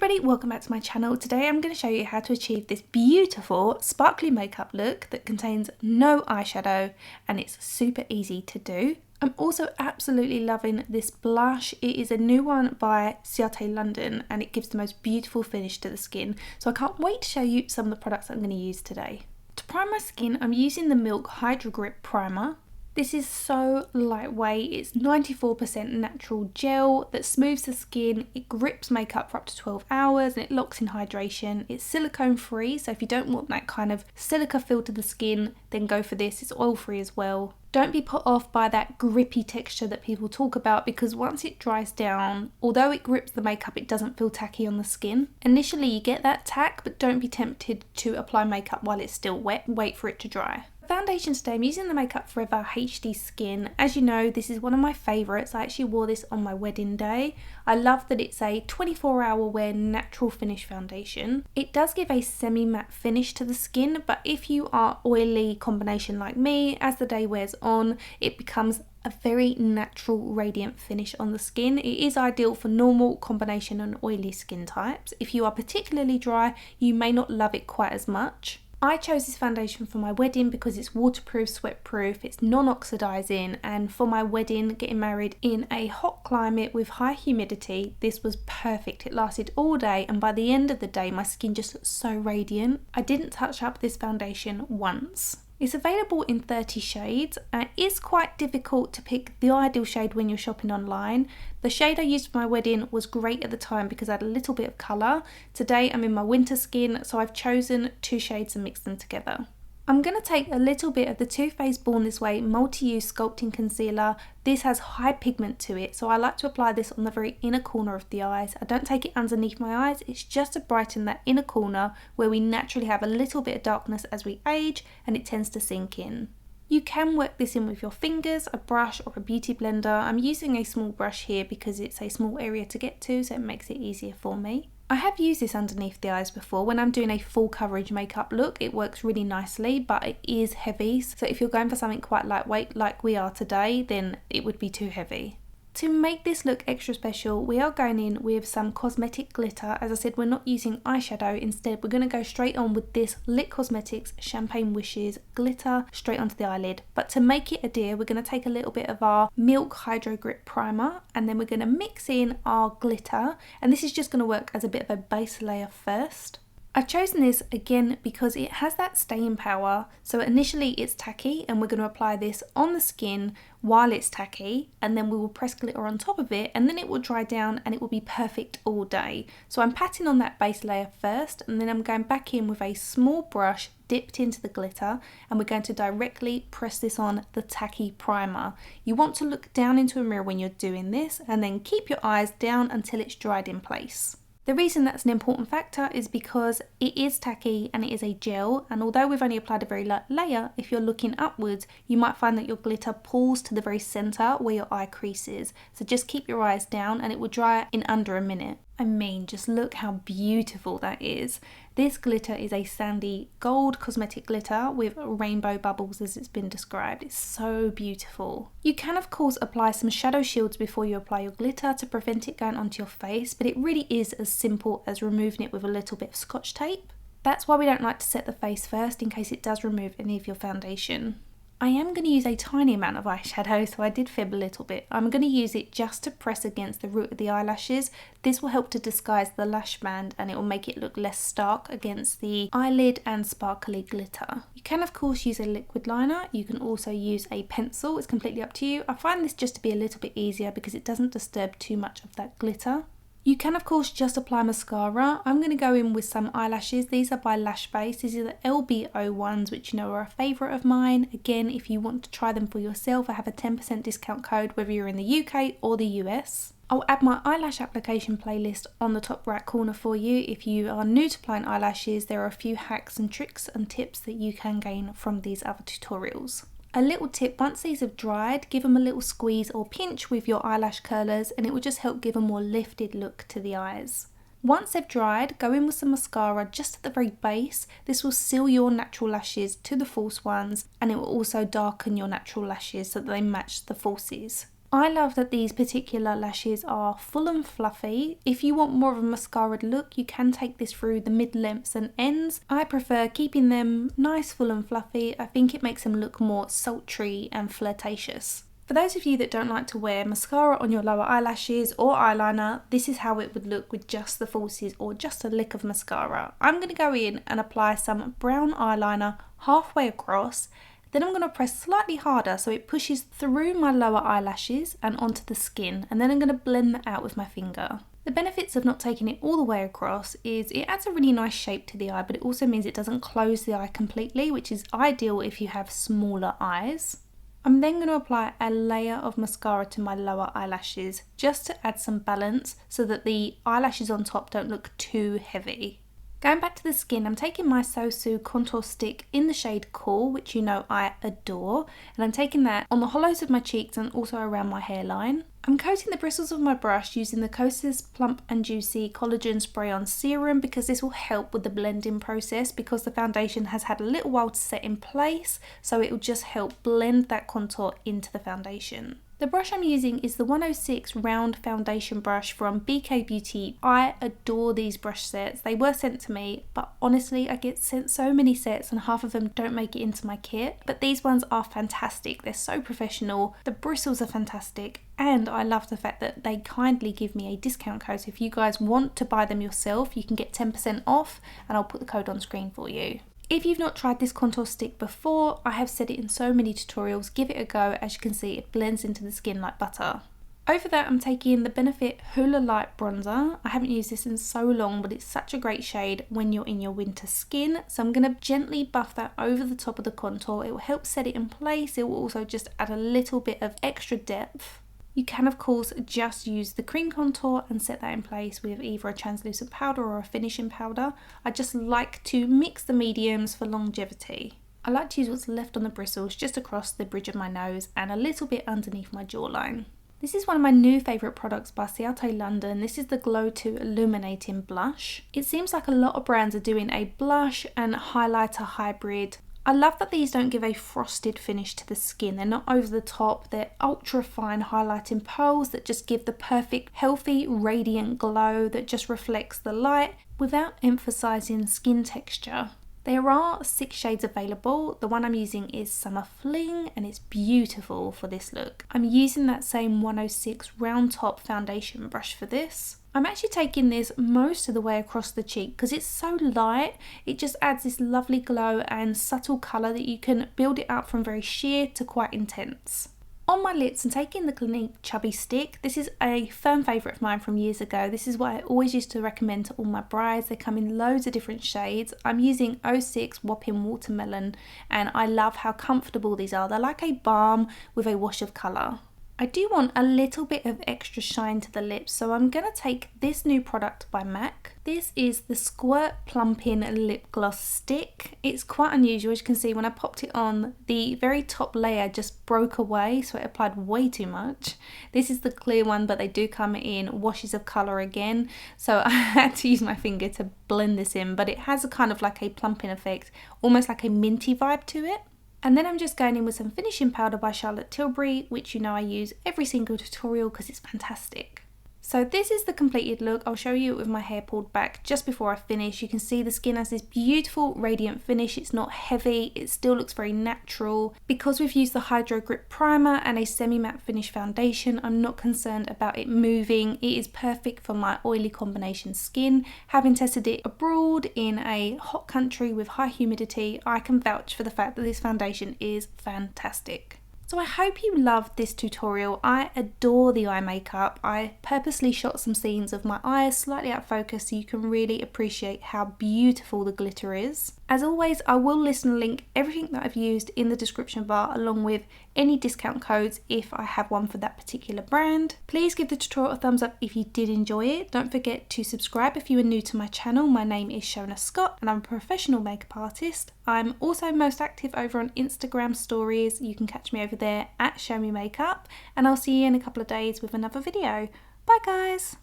everybody, welcome back to my channel. Today I'm going to show you how to achieve this beautiful sparkly makeup look that contains no eyeshadow and it's super easy to do. I'm also absolutely loving this blush. It is a new one by Ciate London and it gives the most beautiful finish to the skin. So I can't wait to show you some of the products I'm going to use today. To prime my skin, I'm using the Milk Hydro Grip Primer. This is so lightweight, it's 94% natural gel that smooths the skin, it grips makeup for up to 12 hours and it locks in hydration. It's silicone free, so if you don't want that kind of silica feel to the skin, then go for this. It's oil free as well. Don't be put off by that grippy texture that people talk about because once it dries down, although it grips the makeup, it doesn't feel tacky on the skin. Initially you get that tack, but don't be tempted to apply makeup while it's still wet. Wait for it to dry. Foundation today, I'm using the Makeup Forever HD Skin. As you know, this is one of my favourites. I actually wore this on my wedding day. I love that it's a 24-hour wear natural finish foundation. It does give a semi-matte finish to the skin, but if you are oily combination like me, as the day wears on, it becomes a very natural radiant finish on the skin. It is ideal for normal combination and oily skin types. If you are particularly dry, you may not love it quite as much. I chose this foundation for my wedding because it's waterproof, sweatproof, it's non-oxidizing, and for my wedding, getting married in a hot climate with high humidity, this was perfect. It lasted all day and by the end of the day my skin just looked so radiant. I didn't touch up this foundation once. It's available in 30 shades and it is quite difficult to pick the ideal shade when you're shopping online. The shade I used for my wedding was great at the time because I had a little bit of colour. Today I'm in my winter skin, so I've chosen two shades and mixed them together. I'm going to take a little bit of the Too Faced Born This Way multi-use sculpting concealer. This has high pigment to it, so I like to apply this on the very inner corner of the eyes. I don't take it underneath my eyes, it's just to brighten that inner corner where we naturally have a little bit of darkness as we age and it tends to sink in. You can work this in with your fingers, a brush or a beauty blender. I'm using a small brush here because it's a small area to get to, so it makes it easier for me. I have used this underneath the eyes before. When I'm doing a full coverage makeup look, it works really nicely, but it is heavy. So if you're going for something quite lightweight like we are today, then it would be too heavy. To make this look extra special, we are going in with some cosmetic glitter. As I said, we're not using eyeshadow. Instead, we're going to go straight on with this Lit Cosmetics Champagne Wishes glitter straight onto the eyelid. But to make it adhere, we're going to take a little bit of our Milk Hydro Grip Primer and then we're going to mix in our glitter. And this is just going to work as a bit of a base layer first. I've chosen this again because it has that staying power. So initially it's tacky and we're going to apply this on the skin while it's tacky and then we will press glitter on top of it and then it will dry down and it will be perfect all day. So I'm patting on that base layer first and then I'm going back in with a small brush dipped into the glitter and we're going to directly press this on the tacky primer. You want to look down into a mirror when you're doing this and then keep your eyes down until it's dried in place. The reason that's an important factor is because it is tacky and it is a gel, and although we've only applied a very light layer, if you're looking upwards you might find that your glitter pulls to the very centre where your eye crease is. So just keep your eyes down and it will dry in under a minute. I mean, just look how beautiful that is. This glitter is a sandy gold cosmetic glitter with rainbow bubbles as it's been described. It's so beautiful. You can of course apply some shadow shields before you apply your glitter to prevent it going onto your face, but it really is as simple as removing it with a little bit of Scotch tape. That's why we don't like to set the face first in case it does remove any of your foundation. I am going to use a tiny amount of eyeshadow, so I did fib a little bit. I'm going to use it just to press against the root of the eyelashes. This will help to disguise the lash band and it will make it look less stark against the eyelid and sparkly glitter. You can of course use a liquid liner. You can also use a pencil. It's completely up to you. I find this just to be a little bit easier because it doesn't disturb too much of that glitter. You can of course just apply mascara. I'm going to go in with some eyelashes. These are by Lashbase. These are the LBO ones, which you know are a favourite of mine. Again, if you want to try them for yourself, I have a 10% discount code whether you're in the UK or the US. I'll add my eyelash application playlist on the top right corner for you. If you are new to applying eyelashes, there are a few hacks and tricks and tips that you can gain from these other tutorials. A little tip, once these have dried, give them a little squeeze or pinch with your eyelash curlers and it will just help give a more lifted look to the eyes. Once they've dried, go in with some mascara just at the very base. This will seal your natural lashes to the false ones and it will also darken your natural lashes so that they match the falsies. I love that these particular lashes are full and fluffy. If you want more of a mascara look, you can take this through the mid-lengths and ends. I prefer keeping them nice, full and fluffy. I think it makes them look more sultry and flirtatious. For those of you that don't like to wear mascara on your lower eyelashes or eyeliner, this is how it would look with just the falsies or just a lick of mascara. I'm going to go in and apply some brown eyeliner halfway across. Then I'm going to press slightly harder so it pushes through my lower eyelashes and onto the skin, and then I'm going to blend that out with my finger. The benefits of not taking it all the way across is it adds a really nice shape to the eye, but it also means it doesn't close the eye completely, which is ideal if you have smaller eyes. I'm then going to apply a layer of mascara to my lower eyelashes just to add some balance so that the eyelashes on top don't look too heavy. Going back to the skin, I'm taking my SOSU Contour Stick in the shade Cool, which you know I adore, and I'm taking that on the hollows of my cheeks and also around my hairline. I'm coating the bristles of my brush using the Kosas Plump and Juicy Collagen Spray-On Serum because this will help with the blending process because the foundation has had a little while to set in place, so it will just help blend that contour into the foundation. The brush I'm using is the 106 round foundation brush from BK Beauty. I adore these brush sets. They were sent to me, but honestly I get sent so many sets and half of them don't make it into my kit. But these ones are fantastic. They're so professional. The bristles are fantastic. And I love the fact that they kindly give me a discount code. So if you guys want to buy them yourself, you can get 10% off and I'll put the code on screen for you. If you've not tried this contour stick before, I have said it in so many tutorials, give it a go. As you can see, it blends into the skin like butter. Over that, I'm taking the Benefit Hoola Light Bronzer. I haven't used this in so long, but it's such a great shade when you're in your winter skin. So I'm going to gently buff that over the top of the contour. It will help set it in place. It will also just add a little bit of extra depth. You can of course just use the cream contour and set that in place with either a translucent powder or a finishing powder. I just like to mix the mediums for longevity. I like to use what's left on the bristles just across the bridge of my nose and a little bit underneath my jawline. This is one of my new favourite products by Ciate London. This is the Glow 2 Illuminating Blush. It seems like a lot of brands are doing a blush and highlighter hybrid. I love that these don't give a frosted finish to the skin. They're not over the top, they're ultra fine highlighting pearls that just give the perfect, healthy, radiant glow that just reflects the light without emphasising skin texture. There are 6 shades available. The one I'm using is Summer Fling and it's beautiful for this look. I'm using that same 106 round top foundation brush for this. I'm actually taking this most of the way across the cheek because it's so light. It just adds this lovely glow and subtle colour that you can build it up from very sheer to quite intense. On my lips, I'm taking the Clinique Chubby Stick. This is a firm favourite of mine from years ago. This is what I always used to recommend to all my brides. They come in loads of different shades. I'm using 06 Whopping Watermelon and I love how comfortable these are. They're like a balm with a wash of colour. I do want a little bit of extra shine to the lips, so I'm going to take this new product by MAC. This is the Squirt Plumping Lip Gloss Stick. It's quite unusual. As you can see, when I popped it on, the very top layer just broke away, so it applied way too much. This is the clear one, but they do come in washes of colour again, so I had to use my finger to blend this in, but it has a kind of like a plumping effect, almost like a minty vibe to it. And then I'm just going in with some finishing powder by Charlotte Tilbury, which you know I use every single tutorial because it's fantastic. So this is the completed look. I'll show you it with my hair pulled back just before I finish. You can see the skin has this beautiful radiant finish. It's not heavy, it still looks very natural. Because we've used the Hydro Grip Primer and a semi-matte finish foundation, I'm not concerned about it moving. It is perfect for my oily combination skin. Having tested it abroad in a hot country with high humidity, I can vouch for the fact that this foundation is fantastic. So I hope you loved this tutorial. I adore the eye makeup. I purposely shot some scenes of my eyes slightly out of focus so you can really appreciate how beautiful the glitter is. As always, I will list and link everything that I've used in the description bar along with any discount codes if I have one for that particular brand. Please give the tutorial a thumbs up if you did enjoy it. Don't forget to subscribe if you are new to my channel. My name is Shonagh Scott and I'm a professional makeup artist. I'm also most active over on Instagram stories. You can catch me over there at Show Me Makeup, and I'll see you in a couple of days with another video. Bye guys!